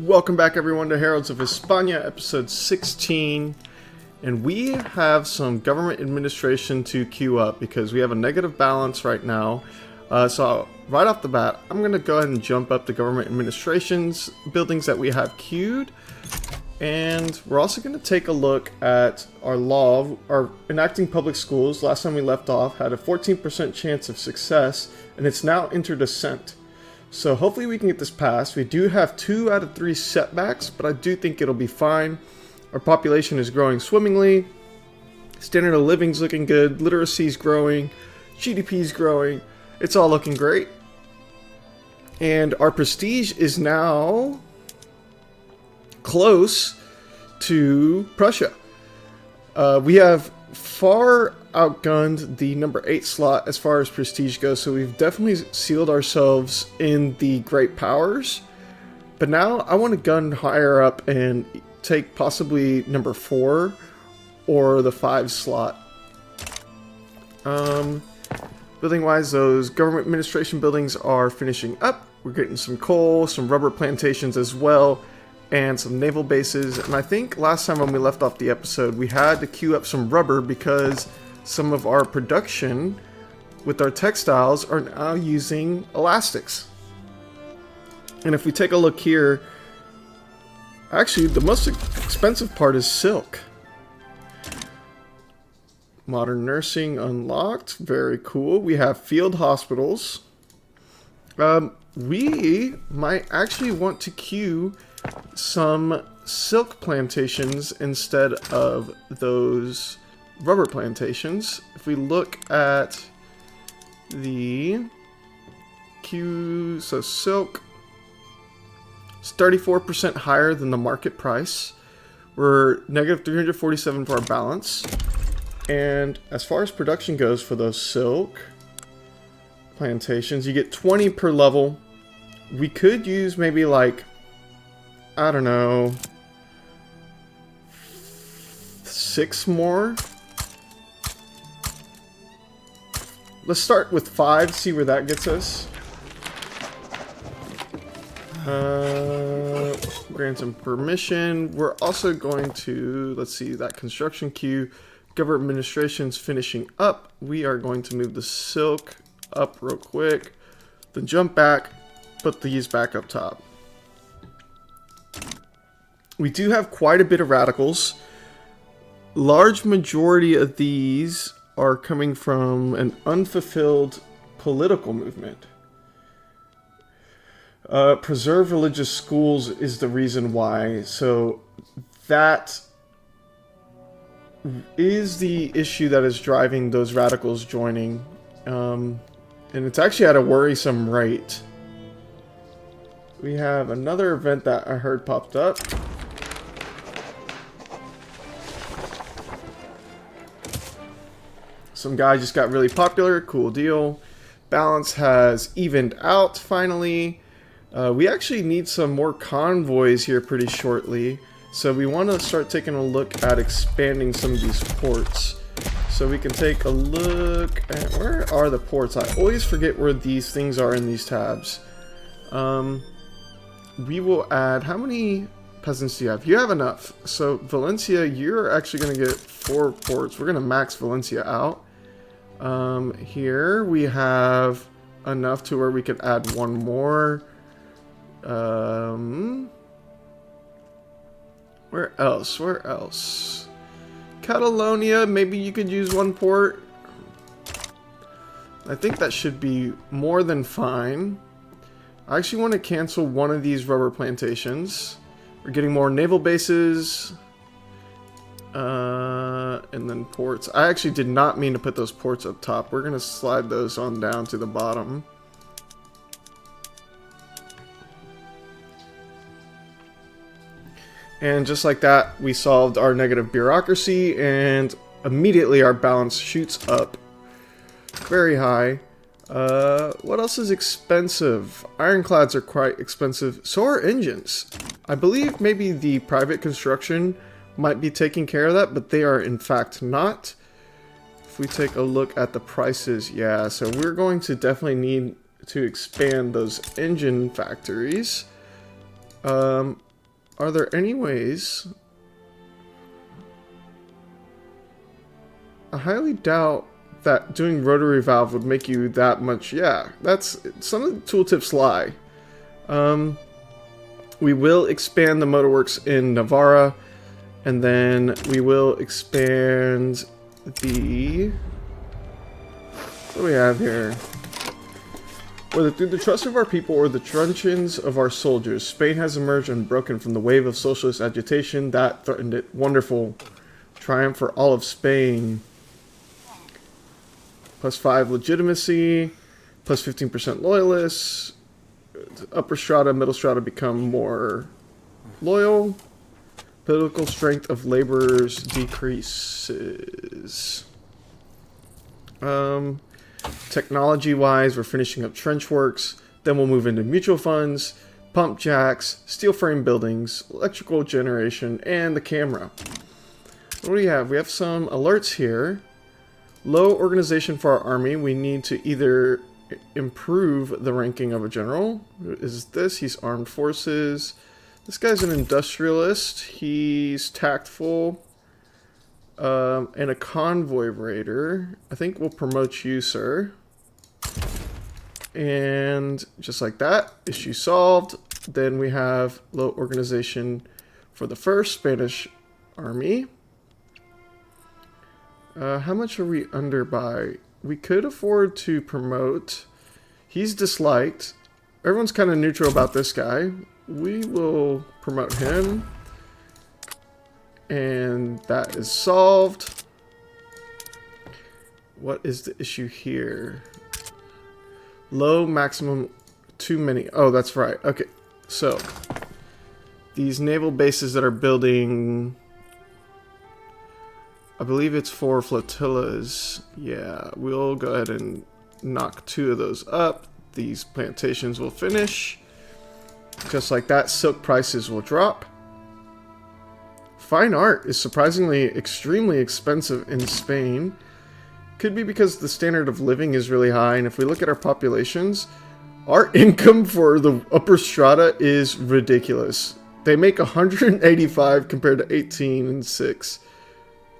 Welcome back everyone to Heralds of Hispania, episode 16. And we have some government administration to queue up because we have a negative balance right now. So right off the bat, I'm going to go ahead and jump up the government administration's buildings that we have queued. And we're also going to take a look at our law, our enacting public schools. Last time we left off had a 14% chance of success, and it's now entered ascent. So hopefully we can get this passed. We do have 2 out of 3 setbacks, but I do think it'll be fine. Our population is growing swimmingly. Standard of living's looking good. Literacy's growing. GDP's growing. It's all looking great. And our prestige is now close to Prussia. We have far outgunned the number 8 slot as far as prestige goes, so we've definitely sealed ourselves in the great powers. But now I want to gun higher up and take possibly number 4 or the 5 slot. Building wise, those government administration buildings are finishing up. We're getting some coal, some rubber plantations as well, and some naval bases. And I think last time when we left off the episode, we had to queue up some rubber because some of our production with our textiles are now using elastics. And if we take a look here, actually the most expensive part is silk. Modern nursing unlocked, very cool. We have field hospitals. We might actually want to queue some silk plantations instead of those rubber plantations. If we look at the queue, so silk is 34% higher than the market price. We're negative 347 for our balance. And as far as production goes for those silk plantations, you get 20 per level. We could use maybe like, I don't know, 6 more. Let's start with 5, see where that gets us. Grant some permission. We're also going to, let's see, that construction queue. Government administration's finishing up. We are going to move the silk up real quick. Then jump back, put these back up top. We do have quite a bit of radicals. Large majority of these are coming from an unfulfilled political movement. Preserve religious schools is the reason why. So that is the issue that is driving those radicals joining. And it's actually at a worrisome rate. We have another event that I heard popped up. Some guy just got really popular. Cool deal. Balance has evened out finally. We actually need some more convoys here pretty shortly. So we want to start taking a look at expanding some of these ports. So we can take a look at, where are the ports? I always forget where these things are in these tabs. We will add, how many peasants do you have? You have enough. So Valencia, you're actually going to get 4 ports. We're going to max Valencia out. Here we have enough to where we could add 1 more. Where else? Where else? Catalonia, maybe you could use 1 port. I think that should be more than fine. I actually want to cancel one of these rubber plantations. We're getting more naval bases. And then ports. I actually did not mean to put those ports up top. We're going to slide those on down to the bottom. And just like that, we solved our negative bureaucracy, and immediately our balance shoots up very high. What else is expensive? Ironclads are quite expensive. So are engines. I believe maybe the private construction might be taking care of that, but they are in fact not. If we take a look at the prices, yeah, so we're going to definitely need to expand those engine factories. Are there any ways? I highly doubt that doing rotary valve would make you that much. Yeah, that's some of the tooltips lie. We will expand the motorworks in Navarra, and then we will expand the... What do we have here? Whether through the trust of our people or the truncheons of our soldiers, Spain has emerged unbroken from the wave of socialist agitation that threatened it. Wonderful. Triumph for all of Spain. +5 legitimacy. +15% loyalists. Upper strata, middle strata become more loyal. Political strength of laborers decreases. Technology-wise, we're finishing up trench works. Then we'll move into mutual funds, pump jacks, steel frame buildings, electrical generation, and the camera. What do we have? We have some alerts here. Low organization for our army. We need to either improve the ranking of a general. Is this? He's armed forces. This guy's an industrialist. He's tactful. And a convoy raider. I think we'll promote you, sir. And just like that, issue solved. Then we have low organization for the first Spanish army. How much are we under by? We could afford to promote. He's disliked. Everyone's kind of neutral about this guy. We will promote him. And that is solved. What is the issue here? Low maximum, too many. Oh, that's right. Okay, so these naval bases that are building, I believe it's 4 flotillas. Yeah, we'll go ahead and knock 2 of those up. These plantations will finish. Just like that, silk prices will drop. Fine art is surprisingly extremely expensive in Spain. Could be because the standard of living is really high, and if we look at our populations, our income for the upper strata is ridiculous. They make 185 compared to 18 and 6.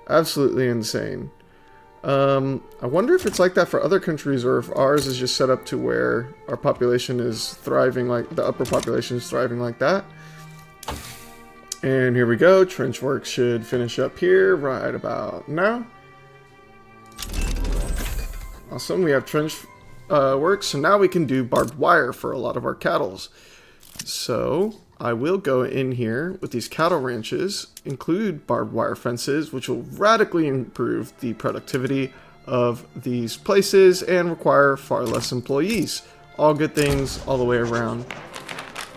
Absolutely insane. I wonder if it's like that for other countries, or if ours is just set up to where our population is thriving, like the upper population is thriving like that. And here we go. Trench work should finish up here right about now. Awesome. We have trench work. So now we can do barbed wire for a lot of our cattle. So I will go in here with these cattle ranches, include barbed wire fences, which will radically improve the productivity of these places and require far less employees. All good things all the way around.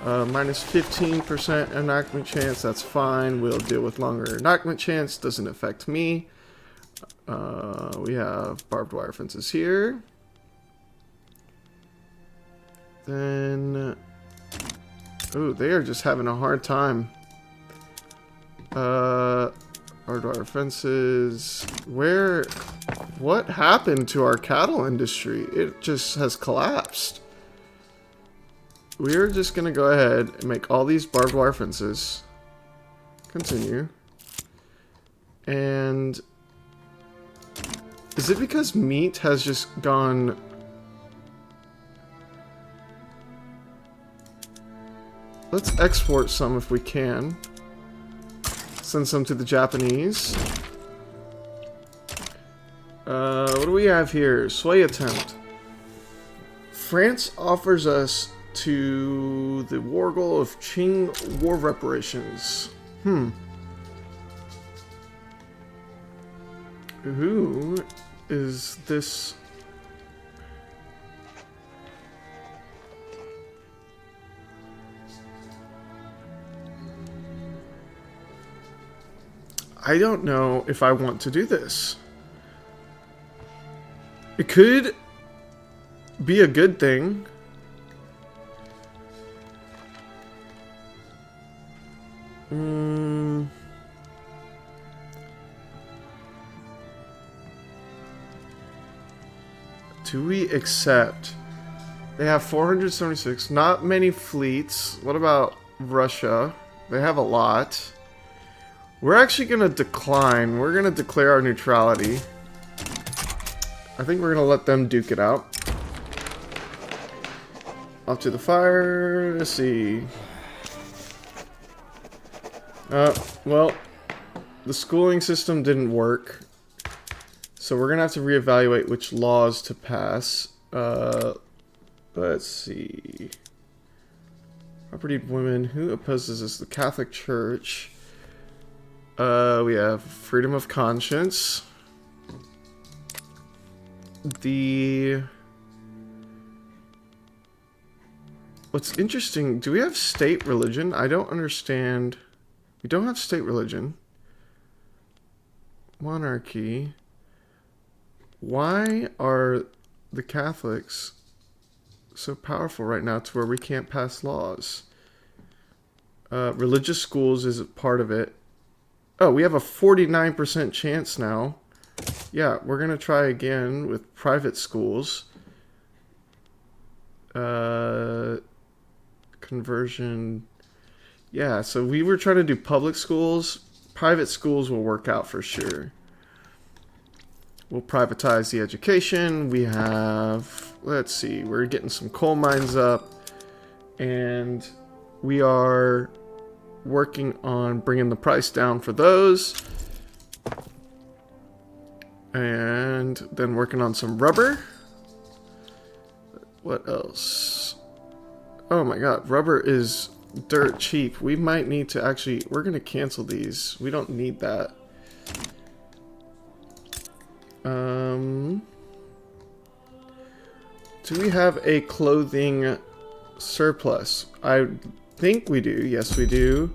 Minus 15% enactment chance, that's fine. We'll deal with longer enactment chance, doesn't affect me. We have barbed wire fences here. Then, oh, they are just having a hard time. Barbed wire fences. What happened to our cattle industry? It just has collapsed. We're just going to go ahead and make all these barbed wire fences. Continue. And is it because meat has just gone... Let's export some if we can. Send some to the Japanese. What do we have here? Sway attempt. France offers us to the war goal of Qing war reparations. Who is this? I don't know if I want to do this. It could be a good thing. Do we accept? They have 476. Not many fleets. What about Russia? They have a lot. We're actually going to decline. We're going to declare our neutrality. I think we're going to let them duke it out. Off to the fire. Let's see. Well, the schooling system didn't work. So we're going to have to reevaluate which laws to pass. Let's see. Propertied women. Who opposes this? The Catholic Church. We have freedom of conscience. What's interesting, do we have state religion? I don't understand. We don't have state religion. Monarchy. Why are the Catholics so powerful right now to where we can't pass laws? Religious schools is part of it. Oh, we have a 49% chance now. Yeah, we're going to try again with private schools. Conversion. Yeah, so we were trying to do public schools. Private schools will work out for sure. We'll privatize the education. We have, let's see, we're getting some coal mines up. And we are working on bringing the price down for those. And then working on some rubber. What else? Oh my god, rubber is dirt cheap. We might need to actually, we're going to cancel these. We don't need that. Do we have a clothing surplus? I think we do. Yes, we do.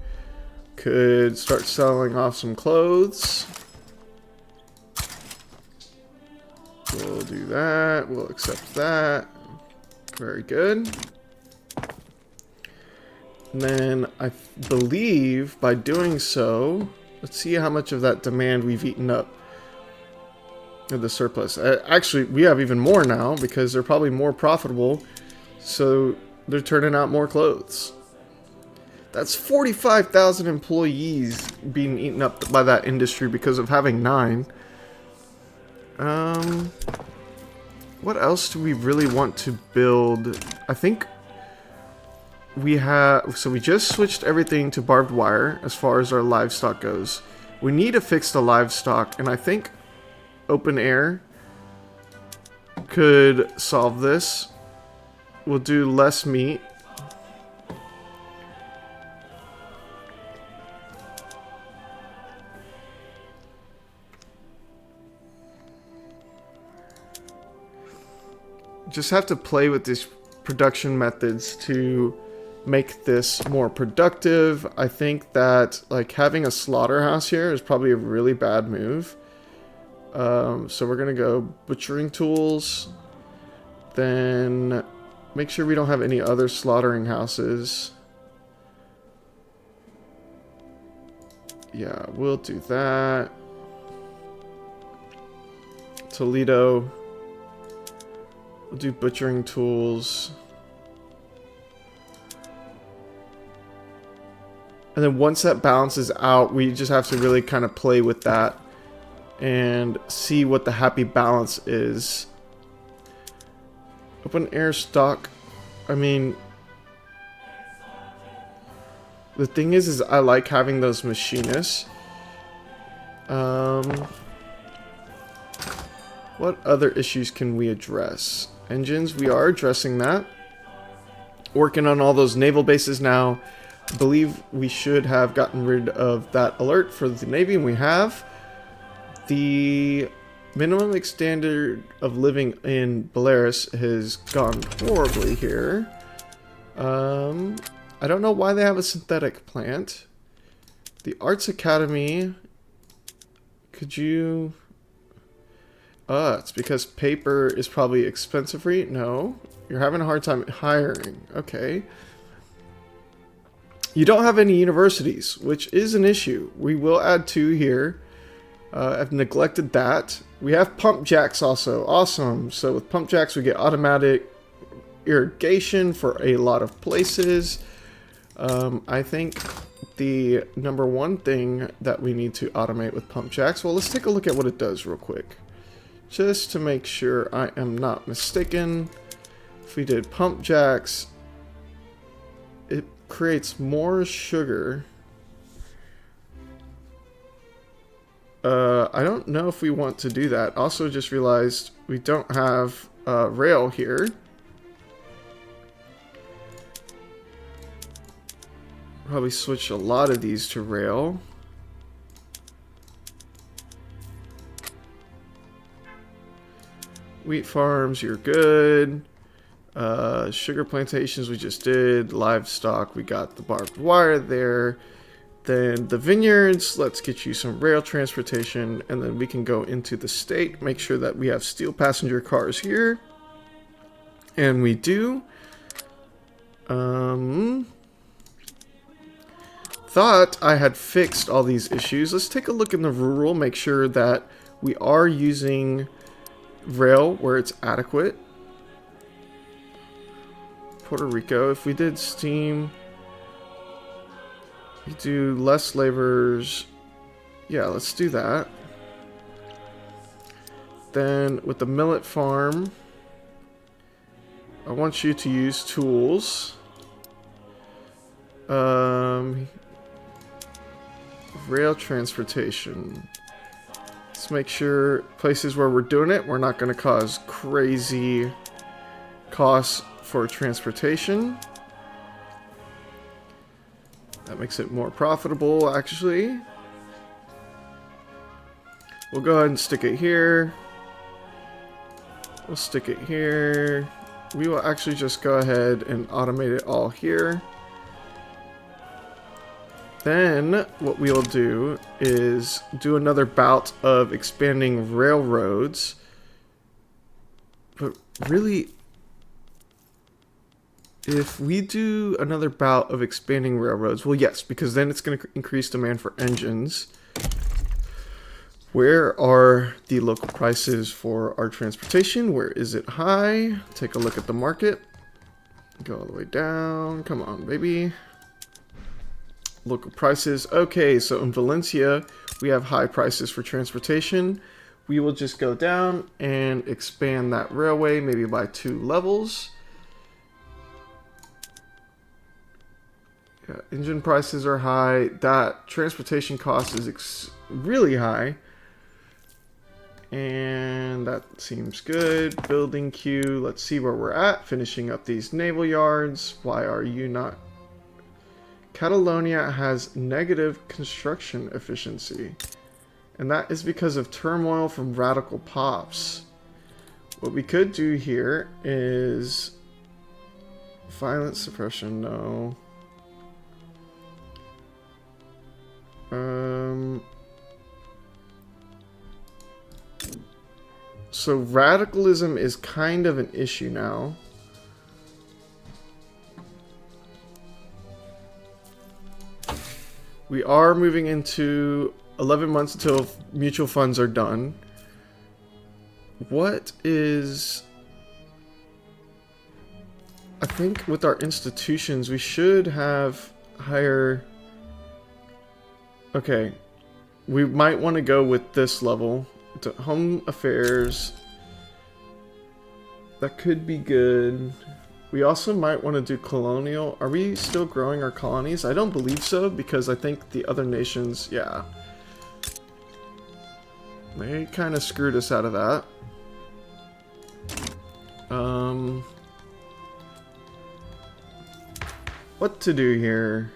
Could start selling off some clothes. We'll do that. We'll accept that. Very good. And then I believe by doing so, let's see how much of that demand we've eaten up. The surplus. Actually, we have even more now because they're probably more profitable. So they're turning out more clothes. That's 45,000 employees being eaten up by that industry because of having 9. What else do we really want to build? I think we have, so we just switched everything to barbed wire as far as our livestock goes. We need to fix the livestock, and I think open air could solve this. We'll do less meat. Just have to play with these production methods to make this more productive. I think that like having a slaughterhouse here is probably a really bad move. So we're gonna go butchering tools, then make sure we don't have any other slaughtering houses. Yeah, we'll do that. Toledo. We'll do butchering tools. And then once that balances out, we just have to really kind of play with that and see what the happy balance is. Open air stock. I mean, the thing is I like having those machinists. What other issues can we address? Engines, we are addressing that. Working on all those naval bases now. I believe we should have gotten rid of that alert for the Navy, and we have. The minimum standard of living in Belarus has gone horribly here. I don't know why they have a synthetic plant. The Arts Academy, could you... it's because paper is probably expensive for you? No. You're having a hard time hiring. Okay. You don't have any universities, which is an issue. We will add 2 here. I've neglected that. We have pump jacks also. Awesome. So with pump jacks, we get automatic irrigation for a lot of places. I think the number one thing that we need to automate with pump jacks. Well, let's take a look at what it does real quick. Just to make sure I am not mistaken. If we did pump jacks, it creates more sugar. I don't know if we want to do that. Also just realized we don't have rail here. Probably switch a lot of these to rail. Wheat farms, you're good. Sugar plantations we just did. Livestock, we got the barbed wire there. Then the vineyards, let's get you some rail transportation, and then we can go into the state, make sure that we have steel passenger cars here. And we do. Thought I had fixed all these issues. Let's take a look in the rural, make sure that we are using rail where it's adequate. Puerto Rico, if we did steam, we do less laborers. Yeah, let's do that. Then with the millet farm, I want you to use tools. Rail transportation. Let's make sure places where we're doing it, we're not going to cause crazy costs for transportation. That makes it more profitable, actually. We'll go ahead and stick it here. We'll stick it here. We will actually just go ahead and automate it all here. Then what we'll do is do another bout of expanding railroads. But really, if we do another bout of expanding railroads, well, yes, because then it's going to increase demand for engines. Where are the local prices for our transportation? Where is it high? Take a look at the market. Go all the way down. Come on, baby. Local prices. Okay, so in Valencia, we have high prices for transportation. We will just go down and expand that railway, maybe by 2 levels. Yeah, engine prices are high. That transportation cost is really high. And that seems good. Building queue. Let's see where we're at. Finishing up these naval yards. Why are you not? Catalonia has negative construction efficiency. And that is because of turmoil from radical pops. What we could do here is violence suppression. No. So radicalism is kind of an issue now. We are moving into 11 months until mutual funds are done. What is... I think with our institutions, we should have higher... Okay. We might want to go with this level. To home affairs. That could be good. We also might want to do colonial. Are we still growing our colonies? I don't believe so, because I think the other nations, yeah. They kind of screwed us out of that. What to do here?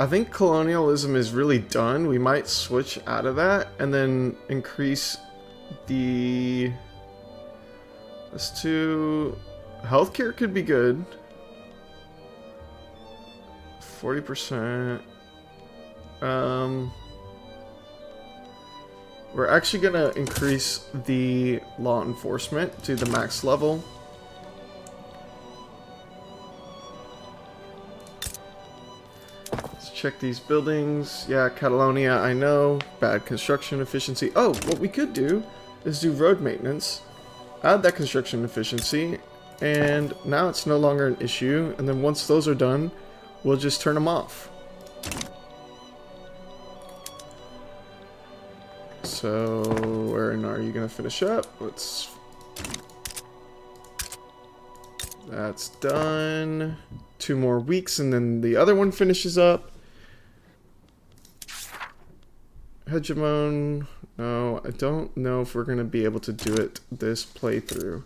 I think colonialism is really done. We might switch out of that and then increase the... Let's do... Healthcare could be good. 40%. We're actually going to increase the law enforcement to the max level. Check these buildings. Yeah, Catalonia, I know. Bad construction efficiency. Oh, what we could do is do road maintenance. Add that construction efficiency. and now it's no longer an issue. And then once those are done, we'll just turn them off. So, where are you gonna finish up? That's done. 2 more weeks, and then the other one finishes up. Hegemon. No, I don't know if we're gonna be able to do it this playthrough.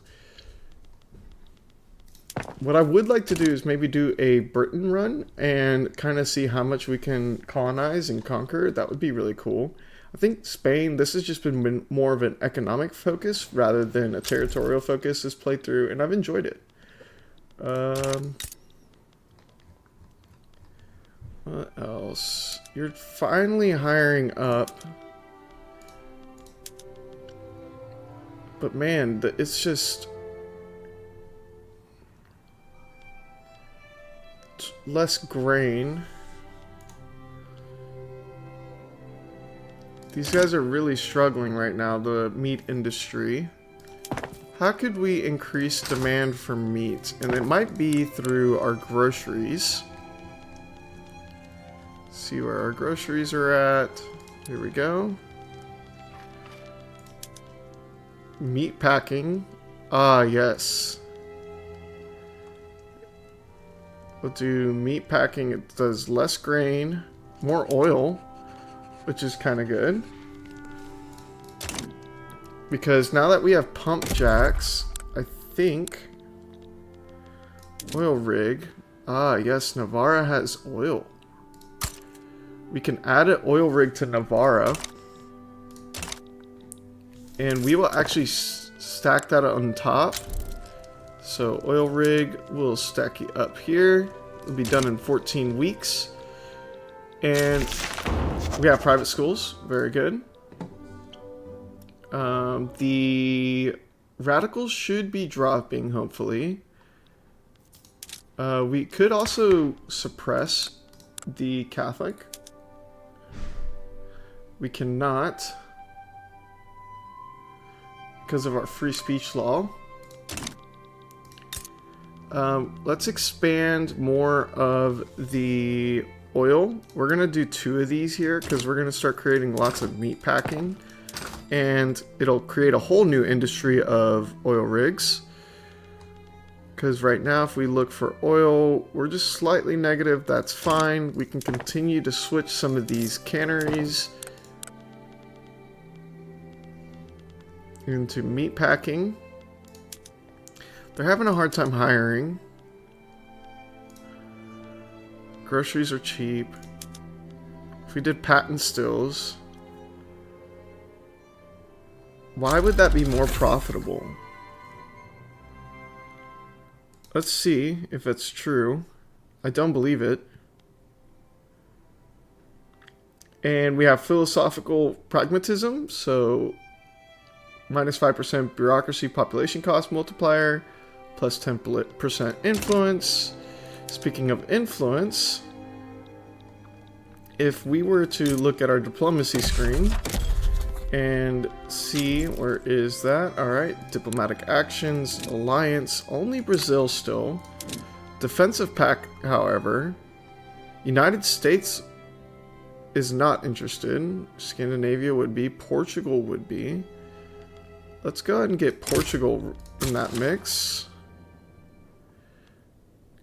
What I would like to do is maybe do a Britain run and kind of see how much we can colonize and conquer. That would be really cool. I think Spain, this has just been more of an economic focus rather than a territorial focus this playthrough, and I've enjoyed it. What else? You're finally hiring up. But man, it's just less grain. These guys are really struggling right now, the meat industry. How could we increase demand for meat? And it might be through our groceries. See where our groceries are at. Here we go. Meat packing. Ah, yes. We'll do meat packing. It does less grain, more oil, which is kind of good. Because now that we have pump jacks, I think oil rig. Ah, yes, Navarra has oil. We can add an oil rig to Navarra. And we will actually stack that on top. So oil rig will stack it up here. It'll be done in 14 weeks. And we have private schools. Very good. The radicals should be dropping, hopefully. We could also suppress the Catholic. We cannot, because of our free speech law. Let's expand more of the oil. We're going to do 2 of these here because we're going to start creating lots of meat packing. And it'll create a whole new industry of oil rigs. Because right now, if we look for oil, we're just slightly negative. That's fine. We can continue to switch some of these canneries into meat packing. They're having a hard time hiring. Groceries are cheap. If we did patent stills, why would that be more profitable? Let's see if it's true. I don't believe it. And we have philosophical pragmatism, so minus 5% bureaucracy population cost multiplier, plus 10% influence. Speaking of influence, if we were to look at our diplomacy screen and see, where is that? Alright, diplomatic actions, alliance, only Brazil still. Defensive pact, however. United States is not interested. Scandinavia would be. Portugal would be. Let's go ahead and get Portugal in that mix.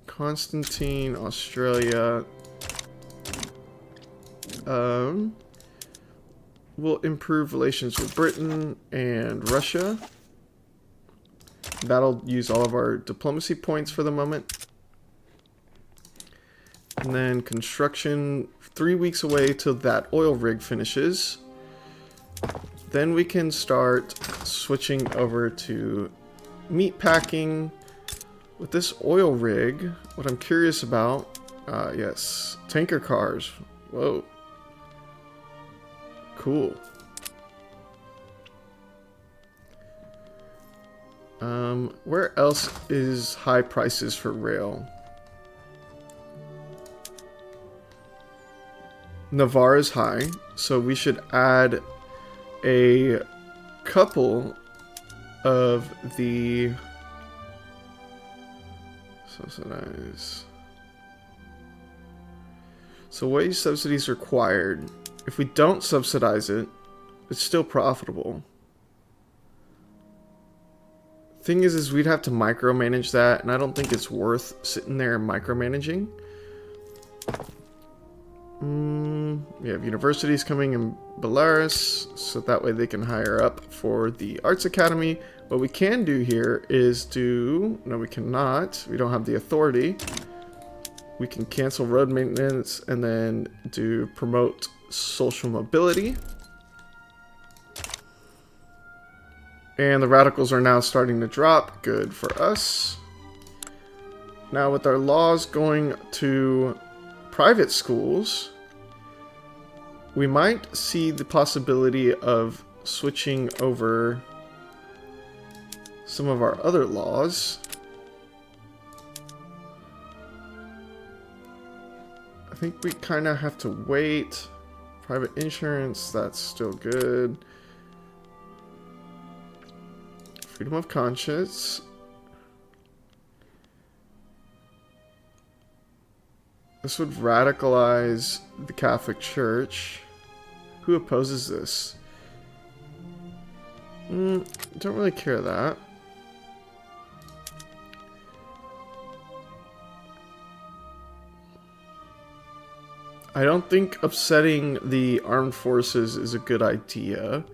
Constantine, Australia. We'll improve relations with Britain and Russia. That'll use all of our diplomacy points for the moment. And then construction, 3 weeks away till that oil rig finishes. Then we can start switching over to meat packing. With this oil rig, what I'm curious about, yes, tanker cars. Whoa. Cool. Where else is high prices for rail? Navarre is high, so we should add a couple of the Subsidize. So wage subsidies required. If we don't subsidize it, it's still profitable. Thing is we'd have to micromanage that, and I don't think it's worth sitting there and micromanaging. We have universities coming in Belarus, so that way they can hire up for the Arts Academy. What we can do here is do... No, we cannot. We don't have the authority. We can cancel road maintenance and then do promote social mobility. And the radicals are now starting to drop. Good for us. Now with our laws going to private schools, we might see the possibility of switching over some of our other laws. I think we kind of have to wait. Private insurance, that's still good. Freedom of conscience. This would radicalize the Catholic Church. Who opposes this? Don't really care that. I don't think upsetting the armed forces is a good idea.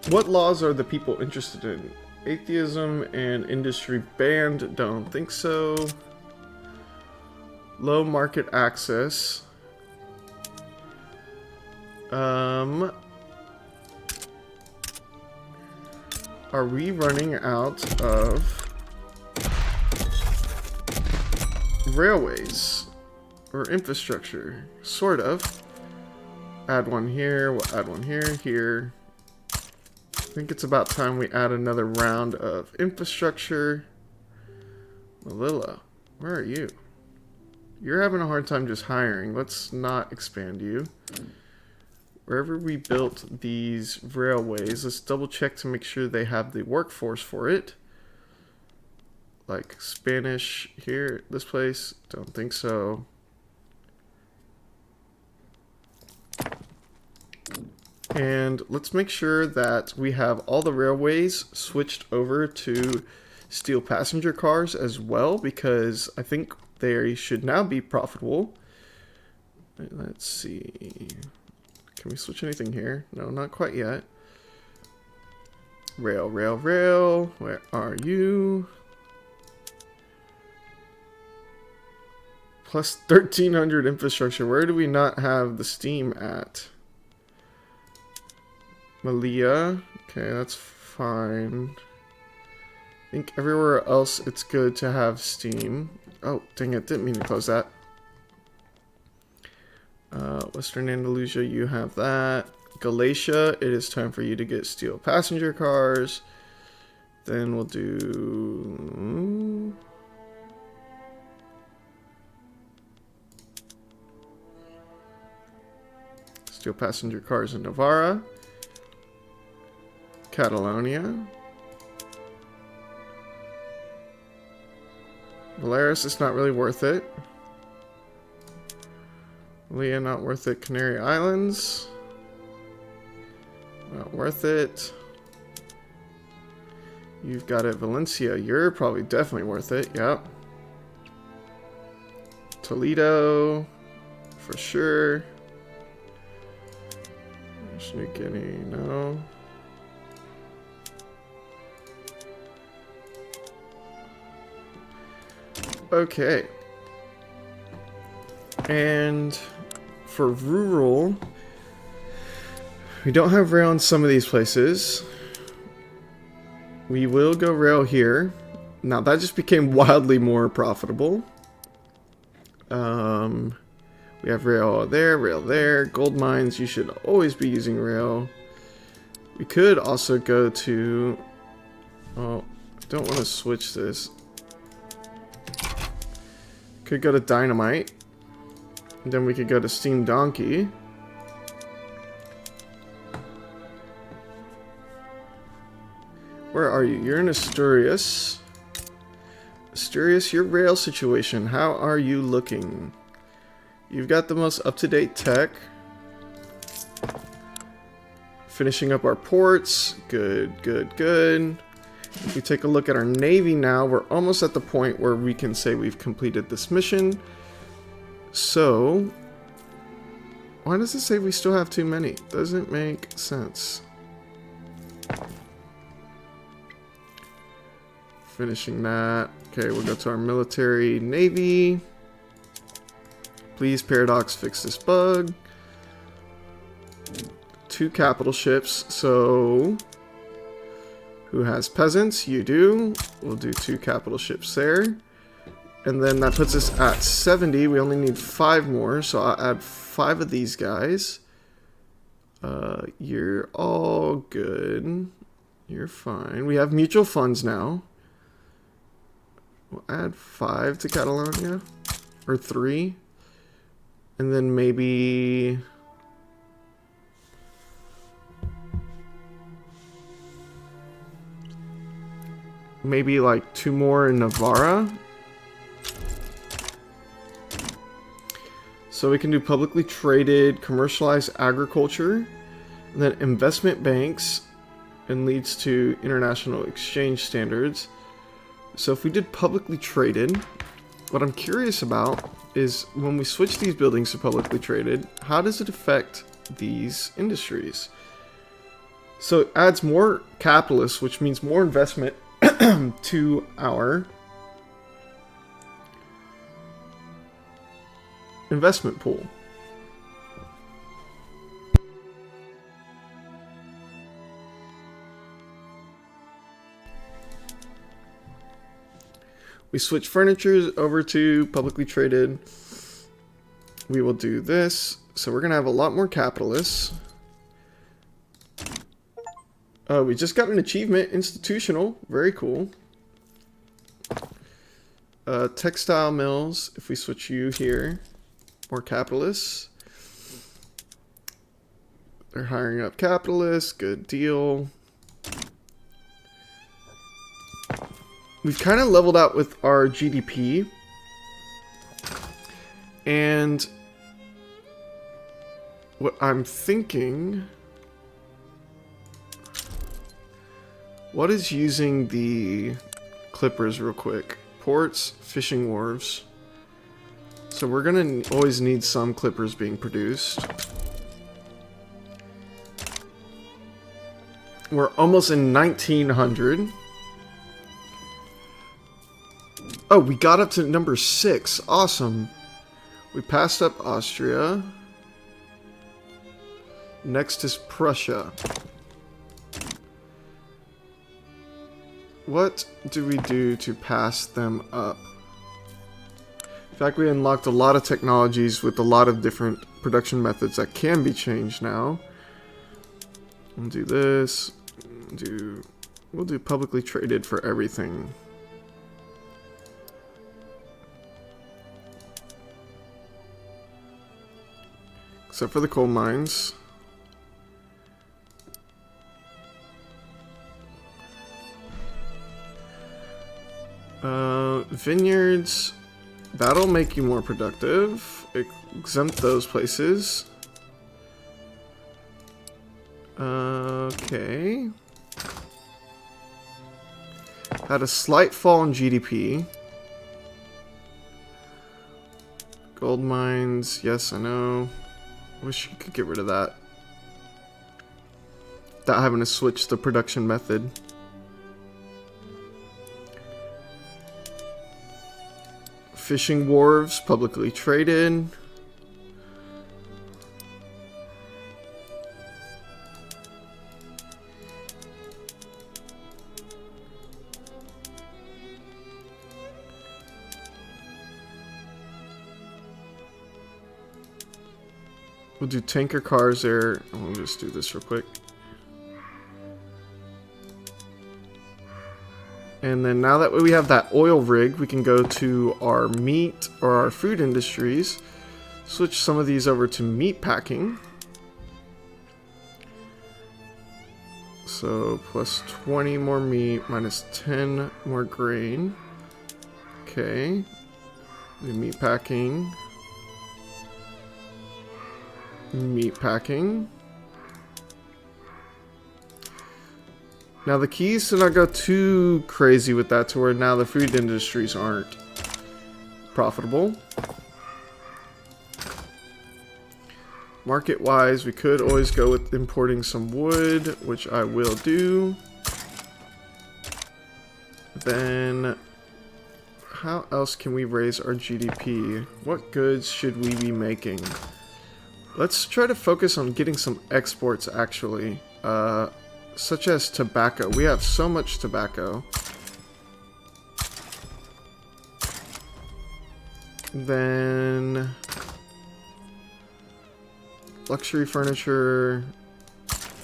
What laws are the people interested in? Atheism and industry banned? Don't think so. Low market access. Are we running out of railways or infrastructure? Sort of. Add one here, we'll add one here, here. I think it's about time we add another round of infrastructure. Melilla, where are you? You're having a hard time just hiring. Let's not expand you. Wherever we built these railways, let's double check to make sure they have the workforce for it. Like Spanish here, this place, don't think so. And let's make sure that we have all the railways switched over to steel passenger cars as well, because I think they should now be profitable. Let's see. Can we switch anything here? No, not quite yet. Rail, rail, rail. Where are you? Plus 1,300 infrastructure. Where do we not have the steam at? Malia. Okay, that's fine. I think everywhere else it's good to have steam. Oh, dang it. Didn't mean to close that. Western Andalusia, you have that. Galatia, it is time for you to get steel passenger cars. Then we'll do... steel passenger cars in Navarra. Catalonia. Belarus is not really worth it. Leah, not worth it. Canary Islands. Not worth it. You've got it. Valencia, you're probably definitely worth it. Yep. Toledo, for sure. New Guinea, no. Okay. And for rural, we don't have rail in some of these places. We will go rail here. Now that just became wildly more profitable. We have rail there. Gold mines, you should always be using rail. We could also go to... Oh, I don't want to switch this. Could go to dynamite. And then we could go to steam donkey. Where are you? You're in Asturias. Asturias, your rail situation, how are you looking? You've got the most up-to-date tech. Finishing up our ports. Good, good, good. If we take a look at our navy now, we're almost at the point where we can say we've completed this mission. So, why does it say we still have too many? Doesn't make sense. Finishing that. Okay, we'll go to our military navy. Please, Paradox, fix this bug. 2 capital ships. So, who has peasants? You do. We'll do 2 capital ships there. And then that puts us at 70. We only need 5 more. So I'll add 5 of these guys. You're all good. You're fine. We have mutual funds now. We'll add 5 to Catalonia. Or 3. And then maybe... maybe like 2 more in Navarra. So we can do publicly traded, commercialized agriculture. And then investment banks. And leads to international exchange standards. So if we did publicly traded, what I'm curious about is when we switch these buildings to publicly traded, how does it affect these industries? So it adds more capitalists, which means more investment to our investment pool. We switch furniture over to publicly traded. We will do this. So we're going to have a lot more capitalists. We just got an achievement, institutional. Very cool. Textile mills, if we switch you here. More capitalists. They're hiring up capitalists. Good deal. We've kind of leveled out with our GDP. And what I'm thinking... what is using the clippers real quick? Ports, fishing wharves. So we're going to always need some clippers being produced. We're almost in 1900. Oh, we got up to number 6. Awesome. We passed up Austria. Next is Prussia. What do we do to pass them up? In fact, we unlocked a lot of technologies with a lot of different production methods that can be changed now. We'll do this. We'll do publicly traded for everything. Except for the coal mines. Vineyards, that'll make you more productive. Exempt those places. Okay. Had a slight fall in GDP. Gold mines, yes, I know. Wish you could get rid of that. Without having to switch the production method. Fishing wharves, publicly traded. We'll do tanker cars there. We'll just do this real quick. And then now that we have that oil rig, we can go to our meat or our food industries. Switch some of these over to meat packing. So plus 20 more meat, minus 10 more grain. Okay. The meat packing. Meat packing. Now the key is to not go too crazy with that to where now the food industries aren't profitable. Market-wise, we could always go with importing some wood, which I will do. Then, how else can we raise our GDP? What goods should we be making? Let's try to focus on getting some exports, actually. Such as tobacco. We have so much tobacco. Then... luxury furniture.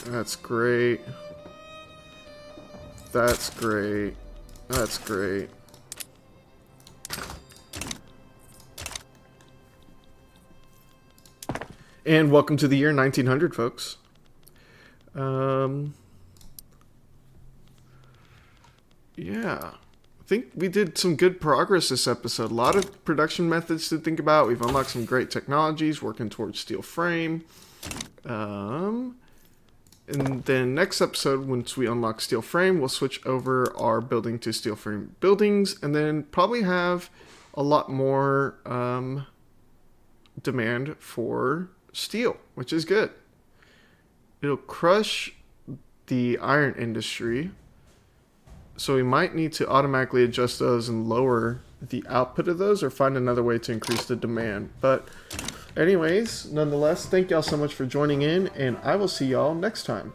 That's great. That's great. That's great. And welcome to the year 1900, folks. Yeah. I think we did some good progress this episode. A lot of production methods to think about. We've unlocked some great technologies, working towards steel frame. And then next episode, once we unlock steel frame, we'll switch over our building to steel frame buildings, and then probably have a lot more demand for steel, which is good. It'll crush the iron industry, so we might need to automatically adjust those and lower the output of those or find another way to increase the demand. But anyways, nonetheless, thank y'all so much for joining in, and I will see y'all next time.